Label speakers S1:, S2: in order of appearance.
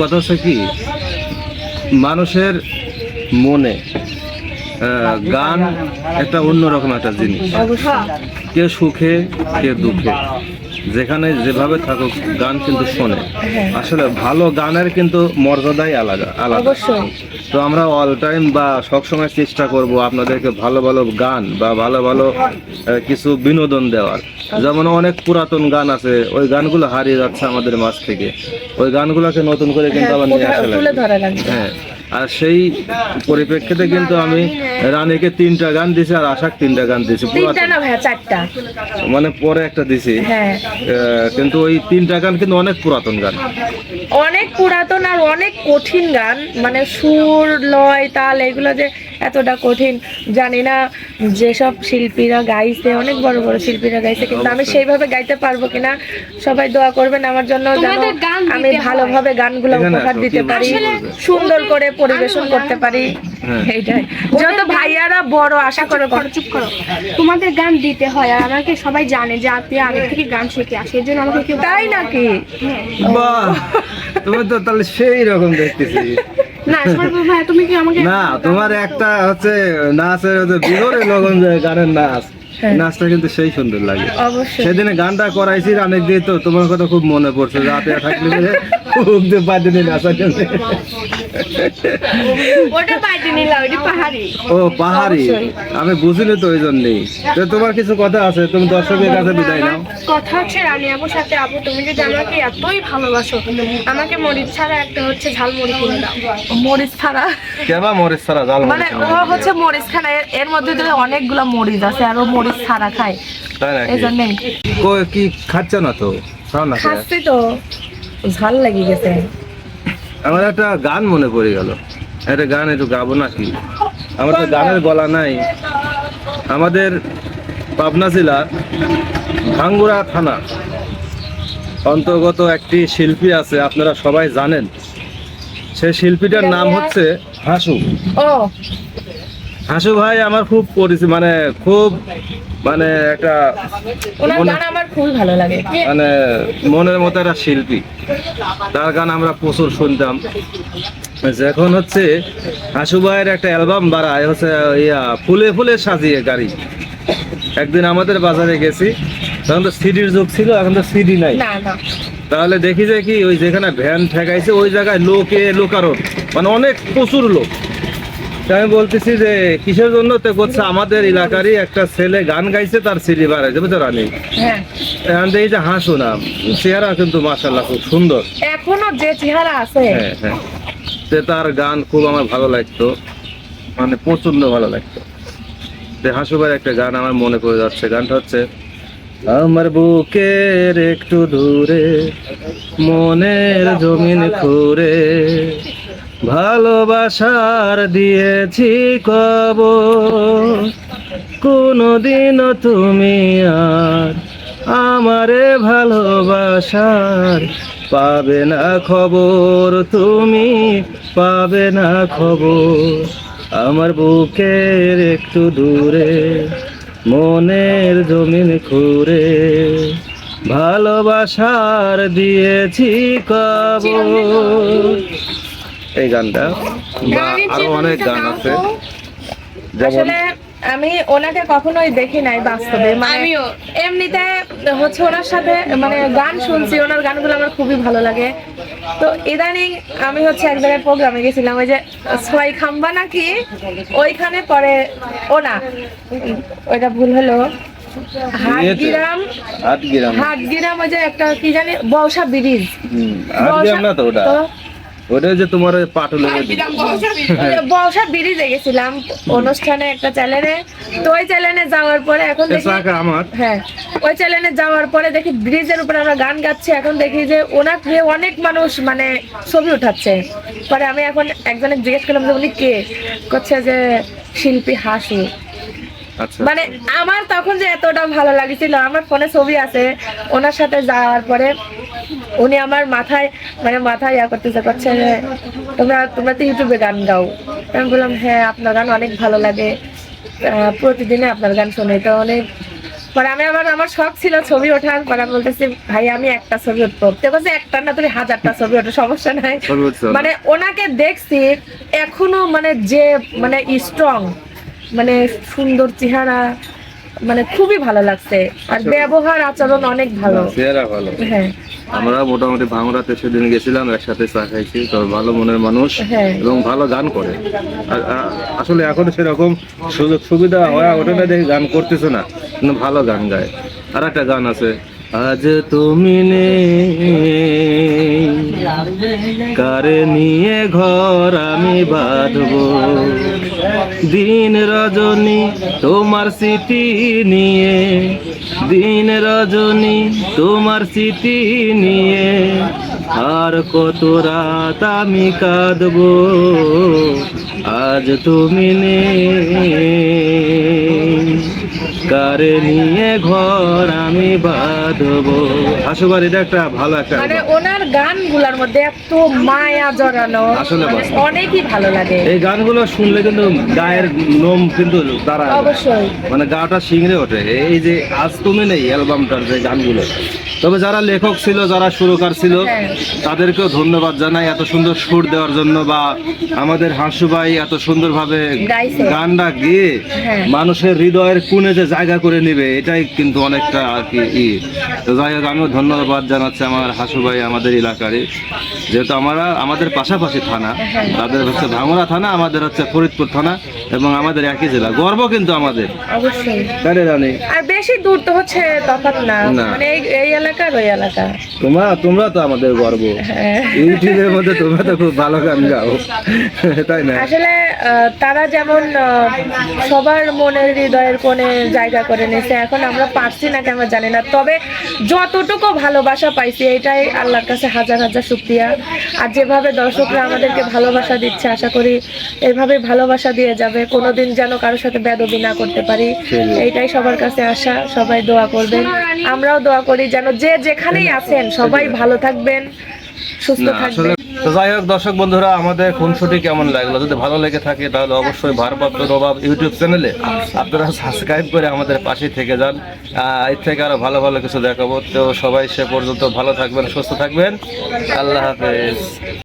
S1: কথা হচ্ছে কি, মানুষের মনে গান একটা অন্যরকম একটা জিনিস। কেউ সুখে কেউ দুঃখে, যেখানে যেভাবে থাকুক গান কিন্তু শোনে। আসলে ভালো গানের কিন্তু মর্যাদাই আলাদা আলাদা। তো আমরা অল টাইম বা সবসময় চেষ্টা করব আপনাদেরকে ভালো ভালো গান বা ভালো ভালো কিছু বিনোদন দেওয়ার। যেমন অনেক পুরাতন গান আছে, ওই গানগুলো হারিয়ে যাচ্ছে আমাদের মাঝ থেকে। ওই গানগুলোকে নতুন করে কিন্তু আবার নিয়ে আসা লাগবে। হ্যাঁ, আর সেই পরিপ্রেক্ষিতে কিন্তু আমি রানীকে 3টা গান দিছি আর আশাক 3টা গান দিছি। মানে পরে একটা দিছি, কিন্তু ওই 3টা গান কিন্তু অনেক পুরাতন গান,
S2: অনেক পুরাতন আর অনেক কঠিন গান। মানে সুর লয় তাল এগুলো যে এতটা কঠিন জানি না। যেসব শিল্পীরা গাইছে, অনেক বড় বড় শিল্পীরা গাইছে, কিন্তু আমি সেইভাবে গাইতে পারবো কিনা সবাই দোয়া করবেন আমার জন্য, যেন আমি ভালোভাবে গানগুলো উপহার দিতে পারি, সুন্দর করে পরিবেশন করতে পারি। এইটাই যত ভাইয়ারা বড় আশা করে।
S3: চুপ করো, তোমাদের গান দিতে হয় আর আমাকে সবাই জানে যে আপনি আগে থেকে গান শিখে আসে, এর জন্য আমাকে কেউ।
S2: তাই নাকি?
S1: বাহ, তুমি তো তাহলে সেই রকম দেখতেছি।
S3: না ভাই, তুমি কি আমাকে
S1: না, তোমার একটা হচ্ছে নাচের বিগড়ে লগন যে গানের নাচ, নাচটা কিন্তু সেই সুন্দর লাগে। সেদিনে গানটা করাইছি অনেক দিয়ে, তো তোমার কথা খুব মনে পড়ছে। রাতে থাকলে নাচা ও পাহাড়ি, আমি বুঝিনি তো ওই জন্যই। তোমার কিছু কথা আছে, তুমি দর্শকের কাছে বিদায় নাও।
S3: কথা হচ্ছে রানী আপুর সাথে, আপু তুমি যদি আমাকে এতই ভালোবাসো, আমাকে মরিচ ছাড়া একটা হচ্ছে ঝালমুড়ি কিনে দাও।
S2: মরিচ ছাড়া?
S1: কেবা মরিচ ছাড়া ঝাল?
S2: মানে ও হচ্ছে মরিচ খানা, এর মধ্যে অনেকগুলা মরিচ আছে আর ও মরিচ ছাড়া খায়, এই জন্যই।
S1: কি খাচ্ছ না তো?
S2: খাচ্ছি তো, ঝাল লেগে গেছে।
S1: আমার একটা গান মনে পড়ে গেল, একটা গান একটু গাবো নাকি? আমার তো গানের গলা নাই। আমাদের পাবনা জেলার ভাঙ্গুড়া থানা অন্তর্গত একটি শিল্পী আছে, আপনারা সবাই জানেন। সেই শিল্পীটার নাম হচ্ছে হাসু। হাসু ভাই আমার খুব পরিচিত, মানে খুব মানে একটা
S2: আমার খুবই ভালো লাগে,
S1: মানে মনের মতো একটা শিল্পী। তার গান আমরা প্রচুর শুনতাম। এখন হচ্ছে হাসু ভাইয়ের একটা অ্যালবাম বাড়ায় হচ্ছে ফুলে ফুলে সাজিয়ে গাড়ি। একদিন আমাদের বাজারে গেছি, তখন তো সিডির যুগ ছিল, এখন তো সিডি নাই। তাহলে দেখি যে কি, ওই যেখানে ভ্যান ঠেকাইছে ওই জায়গায় লোকারণ, মানে অনেক প্রচুর লোক। আমি বলতেছি যে কিসের জন্য? তো করছে আমাদের এলাকারই একটা ছেলে গান গাইছে, তার সিডি বাড়াইছে, বুঝছো রানী? এখন দেখি যে হাসু নাম, চেহারা কিন্তু মাশাআল্লাহ খুব সুন্দর,
S2: এখনো যে চেহারা আছে।
S1: হ্যাঁ, তার গান খুব আমার ভালো লাগতো, মানে প্রচন্ড ভালো লাগতো। হাসু ভাইয়ের একটা গান আমার মনে পড়ে যাচ্ছে। গানটা হচ্ছে, আমার বুকের একটু দূরে মনের জমিন খুঁড়ে ভালোবাসার দিয়েছি কবর, কোনদিনও তুমি আর আমারে ভালোবাসার পাবে না খবর, তুমি পাবে না খবর। আমার বুকের একটু দূরে মনের জমিন খুঁড়ে ভালোবাসার দিয়েছি কবর। এই গানটা বা আরো অনেক গান আছে।
S2: আসলে আমি ওনাকে কখনোই দেখি নাই বাস্তবে, মানে এমনিতে হচ্ছে ওনার সাথে মানে গান শুনছি, ওনার গানগুলো আমার খুবই ভালো লাগে। তো ইদানিং আমি হচ্ছে এক জায়গায় প্রোগ্রামে গেছিলাম, ওই যে ছয় খাম্বা নাকি ওইখানে, পরে ওনা ওইটা ভুল হলো, হাটগ্রাম ওই যে একটা কি জানি বৌসা ব্রিজ,
S1: ওটা যে তোমার পাটুলে
S2: বর্ষা ব্রিজে গেছিলাম অনুষ্ঠানে একটা চ্যানেলে। তো ওই চ্যানেলে যাওয়ার পরে এখন দেখি, হ্যাঁ ওই চ্যানেলে যাওয়ার পরে দেখি ব্রিজের উপরে আমরা গান গাচ্ছি। এখন দেখি যে ওনাকে অনেক মানুষ মানে ছবি উঠাচ্ছে। পরে আমি এখন একজনের জিজ্ঞেস করলাম যে উনি কে? করছে যে শিল্পী হাসু। মানে আমার তখন যে এতটা ভালো লাগছিল, আমার ফোনে ছবি আছে ওনার সাথে যাওয়ার পরে। উনি আমার মাথায় ইয়া করতেছে, করছে যে তোমরা তো ইউটিউবে গান গাও। আমি বললাম হ্যাঁ, আপনার গান অনেক ভালো লাগে, প্রতিদিনে আপনার গান শুনে। তো অনেক পরে আমি আবার আমার শখ ছিল ছবি ওঠার, পরে আমি বলতেছি ভাই আমি একটা ছবি উঠবো, তো বলছে একটা না তুমি 1000টা ছবি ওঠো, সমস্যা নাই।
S1: ছবি উঠছো?
S2: মানে ওনাকে দেখছি এখনো মানে যে মানে স্ট্রং, মানে সুন্দর চেহারা, মানে খুবই ভালো লাগছে, আর ব্যবহার আচরণ অনেক ভালো।
S1: চেহারা ভালো।
S2: হ্যাঁ
S1: আমরা মোটামুটি ভাঙড়াতে সেদিন গেছিলাম, একসাথে চা খাইছি, তো ভালো মনের মানুষ
S2: হ্যাঁ।
S1: এবং ভালো গান করে। আসলে এখন সেরকম সুযোগ সুবিধা হয়ে ওঠে না, দেখে গান করতেছে না, কিন্তু ভালো গান গায়। আর একটা গান আছে, আজ তুমি নেই কারে নিয়ে ঘর আমি বাঁধবো, দিন রজনী তোমার স্মৃতি নিয়ে, দিন রজনী তোমার স্মৃতি নিয়ে, আর কত রাত আমি কাঁদবো, আজ তুমি নেই কারে নিয়ে ঘর আমি বাঁধবো। হাসুবার এটা একটা ভালো একটা
S2: মানে ওনার গানগুলোর মধ্যে এত মায়া জড়ানো,
S1: আসলে
S2: মানে
S1: বাস্তব।
S2: অনেকই ভালো লাগে।
S1: এই গানগুলো শুনলে কিন্তু গায়ের নোম কিন্তু দাঁড়ায় যায়।
S2: অবশ্যই।
S1: মানে গাটা শিংড়ে ওঠে। এই যে আজ তুমি নেই অ্যালবামটার যে গানগুলো, তবে যারা লেখক ছিল, যারা সুরকার ছিল,
S2: হ্যাঁ।
S1: তাদেরকেও ধন্যবাদ জানাই এত সুন্দর সুর দেওয়ার জন্য, বা আমাদের হাসু ভাই এত সুন্দরভাবে
S2: গাইছে।
S1: গানটা গেয়ে
S2: হ্যাঁ।
S1: মানুষের হৃদয়ের কোণে যে জায়গা করে নেবে, এটাই কিন্তু অনেকটা আর কি তো যাই হোক, আমিও ধন্যবাদ জানাচ্ছি আমার হাসু ভাই, আমাদের এলাকারই, যেহেতু আমাদের পাশাপাশি থানা, তাদের হচ্ছে ভাঙড়া থানা, আমাদের হচ্ছে ফরিদপুর থানা, এবং আমাদের একই জেলা। গর্ব কিন্তু আমাদের,
S2: অবশ্যই।
S1: তাই না জানি?
S2: আর বেশি দূর তো হচ্ছে তফাৎ না,
S1: না।
S2: মানে এই এলাকার ওই এলাকা।
S1: তোমরা তো আমাদের গর্ব।
S2: হ্যাঁ।
S1: ইউটিউবের মধ্যে তোমরা তো খুব ভালো গান গাও, তাই না?
S2: আসলে তারা যেমন সবার মনের হৃদয়ের কোণে জায়গা করে নিয়েছে, এখন আমরা পারছি না কেন জানি না, তবে যতটুকু ভালোবাসা পাইছি এটাই আল্লাহর কাছে হাজার হাজার শুকরিয়া। আর যেভাবে দর্শকরা আমাদেরকে ভালোবাসা দিচ্ছে, আশা করি এইভাবে ভালোবাসা দিয়ে যাবে, কোনোদিন যেন কারোর সাথে বেদবি না করতে পারি, এইটাই সবার কাছে আশা। সবাই দোয়া করবেন, আমরাও দোয়া করি যেন যে যেখানেই আছেন সবাই ভালো থাকবেন, সুস্থ
S1: না, আসলে
S2: থাকবেন।
S1: তো যাই হোক, দর্শক বন্ধুরা, আমাদের খুনসুটি কেমন লাগলো? যদি ভালো লেগে থাকে তাহলে অবশ্যই ভারপ্রাপ্ত নবাব ইউটিউব চ্যানেলে আপনারা সাবস্ক্রাইব করে আমাদের পাশে থেকে যান। এর থেকে আরো ভালো ভালো কিছু দেখাবো। তো সবাই সে পর্যন্ত ভালো থাকবেন, সুস্থ থাকবেন। আল্লাহ হাফেজ।